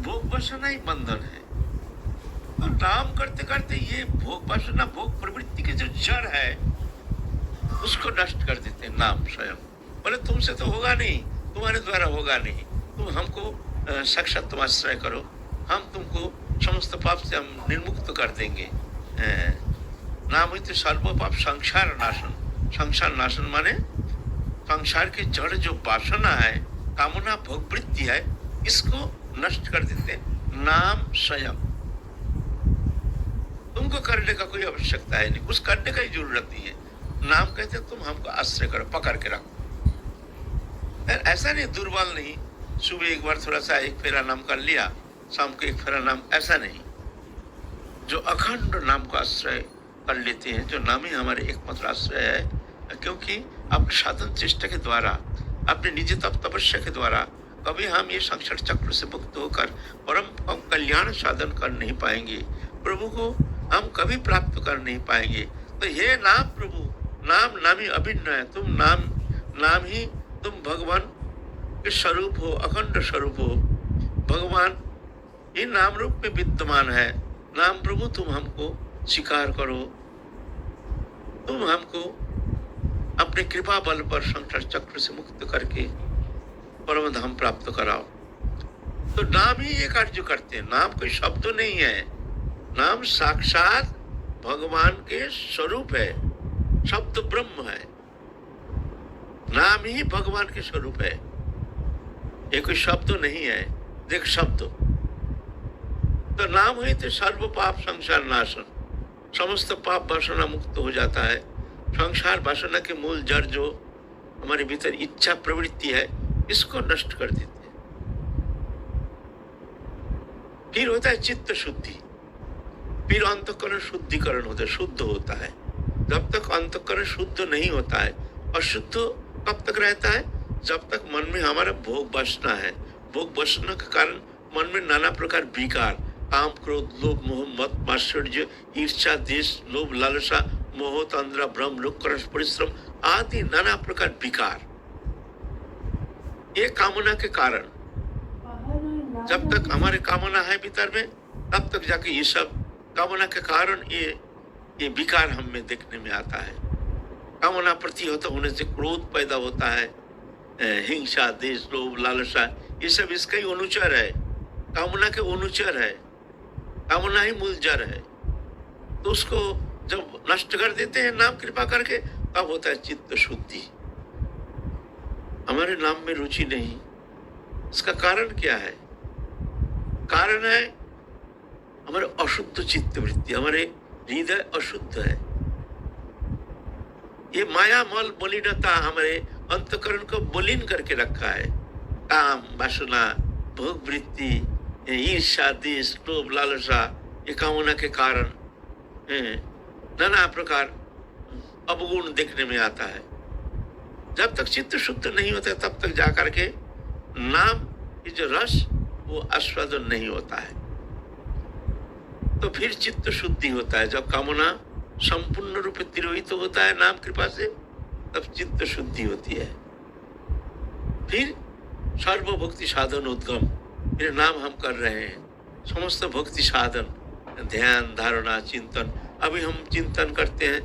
भोग वासना ही बंधन है। तो नाम करते करते ये भोग वासना, भोग प्रवृत्ति के जो जड़ है उसको नष्ट कर देते हैं नाम स्वयं। बोले तुमसे तो होगा नहीं, तुम्हारे द्वारा होगा नहीं, तुम हमको साक्षात तुम आश्रय करो, हम तुमको समस्त पाप से हम निर्मुक्त कर देंगे। नाम हुई तो सर्व पाप संसार नाशन। संसार नाशन माने संसार की जड़ जो वासना है, कामना, भोगवृत्ति है, इसको नष्ट कर देते हैं नाम स्वयं। तुमको करने का कोई आवश्यकता है नहीं, कुछ करने का ही जरूरत नहीं है। नाम कहते तुम हमको आश्रय करो, पकड़ के रखो। ऐसा नहीं, दुर्बल नहीं, सुबह एक बार थोड़ा सा एक फेरा नाम कर लिया, शाम को एक फेरा नाम, ऐसा नहीं। जो अखंड नाम को आश्रय कर लेते हैं, जो नाम ही हमारे एकमात्र आश्रय है, क्योंकि अपने साधन चेष्टा के द्वारा, अपने निज तप तपस्या के द्वारा कभी हम ये संसार चक्र से मुक्त होकर परम कल्याण साधन कर नहीं पाएंगे, प्रभु को हम कभी प्राप्त कर नहीं पाएंगे। तो ये नाम प्रभु, नाम नामी अभिन्न है। तुम नाम ही तुम भगवान के स्वरूप हो, अखंड स्वरूप हो। भगवान ये नाम रूप में विद्यमान है। नाम प्रभु तुम हमको स्वीकार करो, तुम हमको अपने कृपा बल पर संसार चक्र से मुक्त करके परम धाम प्राप्त कराओ। तो नाम ही ये कार्य करते हैं। नाम कोई शब्द नहीं है, नाम साक्षात भगवान के स्वरूप है, शब्द ब्रह्म है। नाम ही भगवान के स्वरूप है, ये कोई शब्द नहीं है। देख शब्द तो नाम हुई तो सर्व पाप संसार नाशन, समस्त पाप वासना मुक्त हो जाता है। संसार वासना के मूल जड़ जो हमारे भीतर इच्छा प्रवृत्ति है, इसको नष्ट कर देते हैं। फिर होता है चित्त शुद्धि, फिर अंतःकरण शुद्धिकरण होता है, शुद्ध होता है। जब तक अंतःकरण शुद्ध नहीं होता है, अशुद्ध कब तक रहता है? जब तक मन में हमारा भोग वासना है। भोग वासना के कारण मन में नाना प्रकार विकार, काम, क्रोध, लोभ, मोह, मत, मात्सर्य, ईर्ष्या, द्वेष, लोभ, लालसा, मोह, तंद्रा, भ्रम, लोक, परिश्रम आदि नाना प्रकार विकार, ये कामना के कारण। जब तक हमारे कामना है भीतर में, तब तक जाके ये सब कामना के कारण ये विकार हम में देखने में आता है। कामना प्रतिहत होने से क्रोध पैदा होता है, हिंसा, देश, लोभ, लालसा, ये सब इसका ही अनुचर है, कामना के अनुचर है। कामना ही मूल जड़ है। तो उसको जब नष्ट कर देते हैं नाम कृपा करके, तब होता है चित्त शुद्धि। हमारे नाम में रुचि नहीं, इसका कारण क्या है? कारण है हमारे अशुद्ध चित्त वृत्ति, हमारे हृदय अशुद्ध है। ये माया मल मलिनता हमारे अंतकरण को मलिन करके रखा है। काम, वासना, भोग वृत्ति, ईर्ष्या, द्वेष, लोभ, लालसा, ये कामना के कारण नाना प्रकार अवगुण देखने में आता है। जब तक चित्त शुद्ध नहीं होता तब तक जाकर के नाम की जो रस वो आस्वादन नहीं होता है। तो फिर चित्त शुद्धि होता है। जब कामना संपूर्ण रूप से तिरोहित होता है नाम कृपा से, तब चित्त शुद्धि होती है। फिर सर्व भक्ति साधन उद्गम, फिर नाम हम कर रहे हैं, समस्त भक्ति साधन, ध्यान, धारणा, चिंतन। अभी हम चिंतन करते हैं,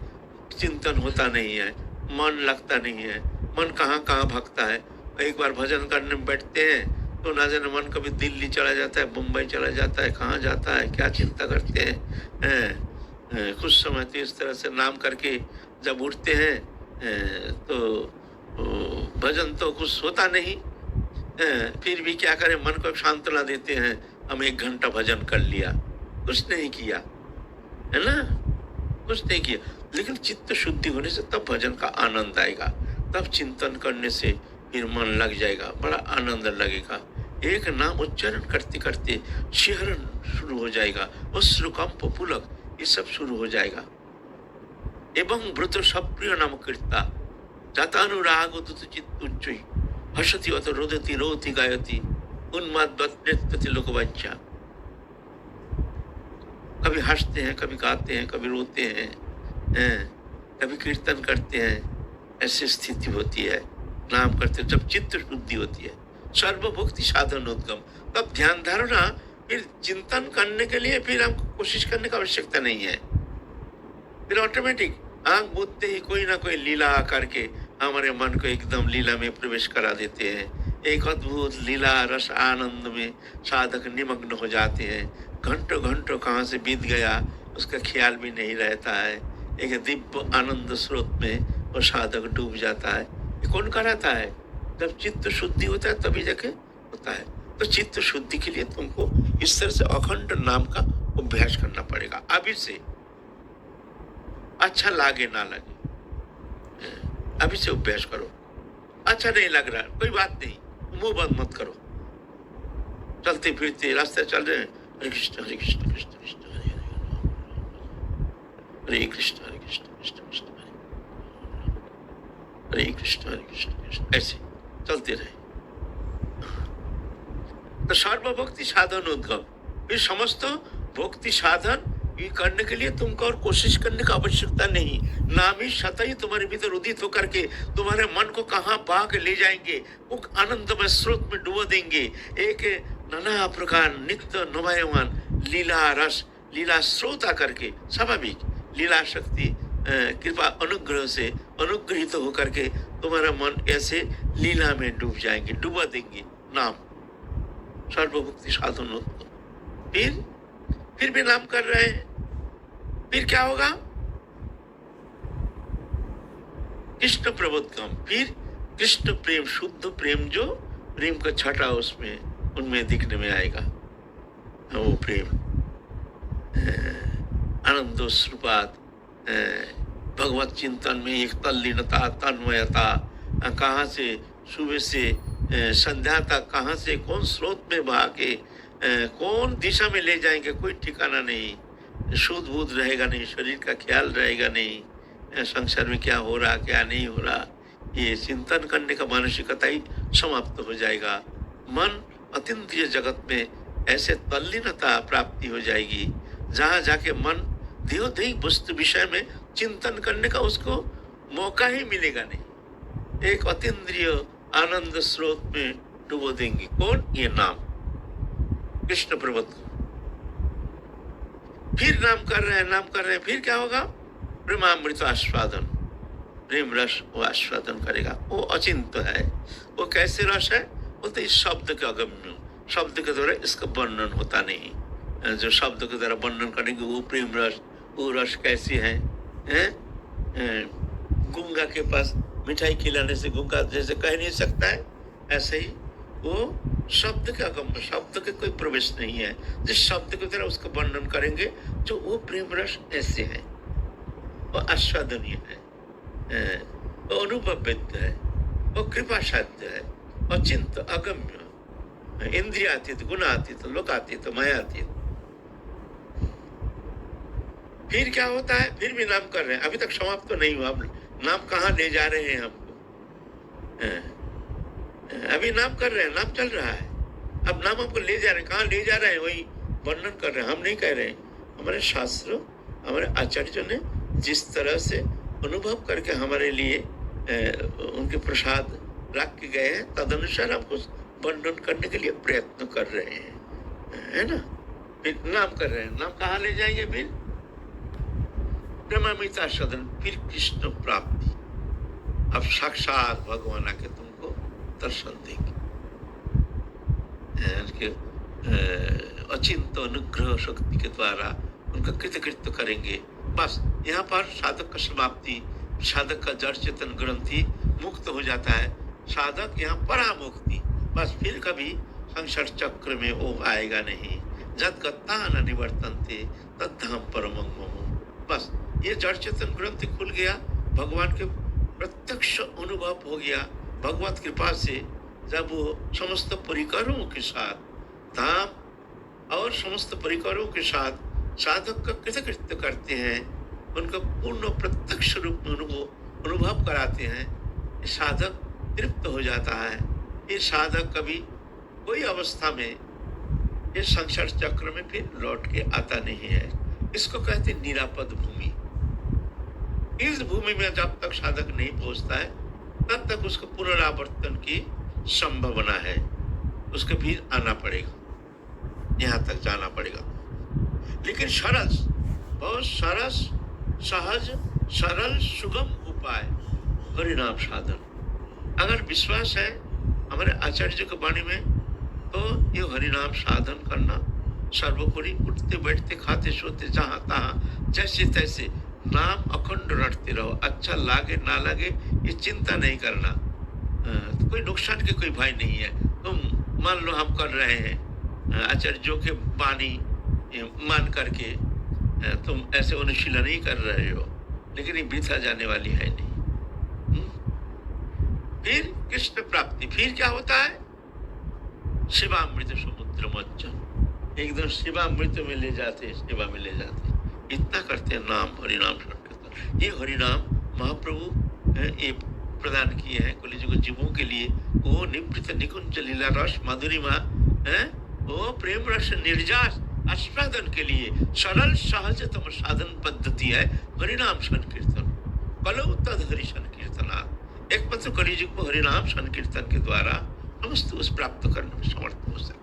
चिंतन होता नहीं है, मन लगता नहीं है, मन कहाँ कहाँ भगता है। एक बार भजन करने में बैठते हैं तो ना जाने मन कभी दिल्ली चला जाता है, मुंबई चला जाता है, कहाँ जाता है, क्या चिंता करते हैं। कुछ समय तो इस तरह से नाम करके जब उठते हैं तो भजन तो कुछ होता नहीं। फिर भी क्या करें, मन को सांत्वना देते हैं, हम 1 घंटा भजन कर लिया, कुछ नहीं किया, है ना, कुछ नहीं किया। लेकिन चित्त शुद्धि होने से तब भजन का आनंद आएगा, तब चिंतन करने से फिर मन लग जाएगा, बड़ा आनंद लगेगा। एक नाम उच्चारण करते करते शिहरण शुरू हो जाएगा, अश्रुकंप, पुलक, ये सब शुरू हो जाएगा। एवं व्रत सप्रिय नाम कीर्ता जातानुराग उदित चित्त उच्चई हसति अथ रोदति रोति गायति उन्माद नृत्यति लोकवंचा। कभी हंसते हैं, कभी गाते हैं, कभी रोते हैं, कभी कीर्तन करते हैं। ऐसी स्थिति होती है नाम करते जब चित्त शुद्धि होती है। सर्वभक्ति साधन उद्गम, तब ध्यान धारणा फिर चिंतन करने के लिए फिर हमको कोशिश करने की आवश्यकता नहीं है। फिर ऑटोमेटिक आंख मूंदते ही कोई ना कोई लीला करके हमारे मन को एकदम लीला में प्रवेश करा देते हैं। एक अद्भुत लीला रस आनंद में साधक निमग्न हो जाते हैं। घंटों घंटों कहाँ से बीत गया उसका ख्याल भी नहीं रहता है। एक दिव्य आनंद स्रोत में वो साधक डूब जाता है। ये कौन कराता है? जब चित्त शुद्धि होता है तभी जाके होता है। तो चित्त शुद्धि के लिए तुमको इस तरह से अखंड नाम का अभ्यास करना पड़ेगा। अभी से अच्छा लागे ना लगे, अभी से अभ्यास करो। अच्छा नहीं लग रहा, कोई बात नहीं, मुंह बंद मत करो। चलते फिरते रास्ते चल रहे हैं, हरे कृष्ण कृष्ण कृष्ण हरे हरे कृष्ण कृष्ण कृष्ण हरे कृष्ण कृष्ण, ऐसे चलते रहे। तो सर्वभक्ति साधन उद्गम, फिर समस्त भक्ति साधन ये करने के लिए तुमको और कोशिश करने की आवश्यकता नहीं। नाम ही सतह ही तुम्हारे भीतर उदित होकर के तुम्हारे मन को कहाँ पा के ले जाएंगे, वो आनंदमय स्रोत में डुबो देंगे। एक नाना प्रकार नित्य नवायमान लीला रस, लीला स्रोत आकर के स्वाभाविक लीला शक्ति कृपा अनुग्रह से अनुग्रहित होकर के तुम्हारा मन ऐसे लीला में डूब जाएंगे, डुबा देंगे। नाम सर्वभक्ति साधन। फिर भी नाम कर रहे हैं, फिर क्या होगा? कृष्ण प्रबोधकम, फिर कृष्ण प्रेम, शुद्ध प्रेम, जो प्रेम का छटा उसमें उनमें दिखने में आएगा। वो प्रेम आनंदोस्रुपात, भगवत चिंतन में एक तल्लीनता, तन्मयता, कहाँ से सुबह से संध्या तक, कहाँ से कौन स्रोत में बहा के कौन दिशा में ले जाएंगे कोई ठिकाना नहीं। शुद्ध बुद्ध रहेगा नहीं, शरीर का ख्याल रहेगा नहीं, संसार में क्या हो रहा क्या नहीं हो रहा, ये चिंतन करने का मानसिकता ही समाप्त हो जाएगा। मन अतीन्द्रिय जगत में ऐसे तल्लीनता प्राप्ति हो जाएगी जहाँ जाके मन देहोदेही वस्तु विषय में चिंतन करने का उसको मौका ही मिलेगा नहीं। एक अतीन्द्रिय आनंद स्रोत में डुबो देंगे। कौन? ये नाम कृष्ण प्रबोध। फिर नाम कर रहे हैं, फिर क्या होगा? प्रेमामृत आस्वादन, प्रेम रस वो आस्वादन करेगा। वो अचिंत है। वो कैसे रस है? बोलते इस शब्द के अगम्य, शब्द के द्वारा इसका वर्णन होता नहीं। जो शब्द के द्वारा वर्णन करेंगे वो प्रेम रस, वो रस कैसी है? गूंगा के पास मिठाई खिलाने से गूंगा जैसे कह नहीं सकता है, ऐसे ही वो शब्द का अगम, शब्द के कोई प्रवेश नहीं है। जिस शब्द की तरह उसका वर्णन करेंगे जो वो प्रेम रस ऐसे है, वो आस्वादनीय है, वो अनुभववेद्य है, वो कृपा साध्य है, अचिंत अगम्य, इंद्रियातीत, गुणातीत, लोकातीत, मायातीत। फिर क्या होता है? फिर भी नाम कर रहे हैं, अभी तक समाप्त तो नहीं हुआ। नाम कहाँ ले जा रहे हैं हमको? अभी नाम कर रहे हैं, नाम चल रहा है। अब नाम हमको ले जा रहे हैं, कहाँ ले जा रहे हैं वही वर्णन कर रहे हैं। हम नहीं कह रहे हैं, हमारे शास्त्रों, हमारे आचार्यों ने जिस तरह से अनुभव करके हमारे लिए उनके प्रसाद रख के गए हैं, तदनुसार हमको वर्णन करने के लिए प्रयत्न कर रहे हैं, है ना? फिर नाम कर रहे हैं, नाम कहाँ ले जाएंगे? फिर प्रेमामृता सदन, फिर कृष्ण प्राप्ति। अब साक्षात भगवान आके तुमको दर्शन देंगे, उनके अचिंत अनुग्रह शक्ति के द्वारा उनका कृतकृत्य करेंगे। बस यहाँ पर साधक का समाप्ति, साधक का जड़ चेतन ग्रंथि मुक्त हो जाता है। साधक यहाँ परामुक्ति, बस फिर कभी संसार चक्र में वो आएगा नहीं। जद गत्ता न निवर्तन्ते तद्धाम परमं मम। बस ये जड़ चेतन ग्रंथि खुल गया, भगवान के प्रत्यक्ष अनुभव हो गया। भगवत कृपा से जब वो समस्त परिकरों के साथ धाम और समस्त परिकरों के साथ साधक का कृतकृत्य करते हैं, उनका पूर्ण प्रत्यक्ष रूप में अनुभव कराते हैं, साधक तृप्त हो जाता है। ये साधक कभी कोई अवस्था में इस संसार चक्र में फिर लौट के आता नहीं है। इसको कहते निरापद भूमि। इस भूमि में जब तक साधक नहीं पहुंचता है तब तक उसको पुनरावर्तन की संभावना है, उसके फिर आना पड़ेगा। यहाँ तक जाना पड़ेगा। लेकिन सरस, बहुत सरस, सहज, सरल, सुगम उपाय हरिनाम साधन। अगर विश्वास है हमारे आचार्य जी की वाणी में, तो ये हरिनाम साधन करना सर्वोपरि, उठते बैठते खाते सोते जहां तहां जैसे तैसे नाम अखंड रटते रहो। अच्छा लागे ना लगे ये चिंता नहीं करना। तो कोई नुकसान के कोई भय नहीं है। तुम मान लो हम कर रहे हैं आचार्यों के वाणी मान करके, तुम ऐसे अनुशीलन ही कर रहे हो, लेकिन ये वृथा जाने वाली है नहीं। फिर कृष्ण प्राप्ति, फिर क्या होता है? शिवामृत समुद्र मज्जन, एकदम शिवामृत में ले जाते, सेवा में ले जाते। इतना करते हैं नाम, हरिनाम संकीर्तन। ये हरिनाम महाप्रभु ये प्रदान किए हैं कलिजुग जीवों के लिए। वो निवृत्त निकुंज लीला रस माधुरिमा है, वो प्रेम रस निर्जास आस्वादन के लिए सरल सहजतम साधन पद्धति है हरिनाम संकीर्तन। कलौ तद हरि संकीर्तना, एकमात्र कलिजुग को हरिनाम संकीर्तन के द्वारा समस्त उस प्राप्त करने में समर्थ हो सकते।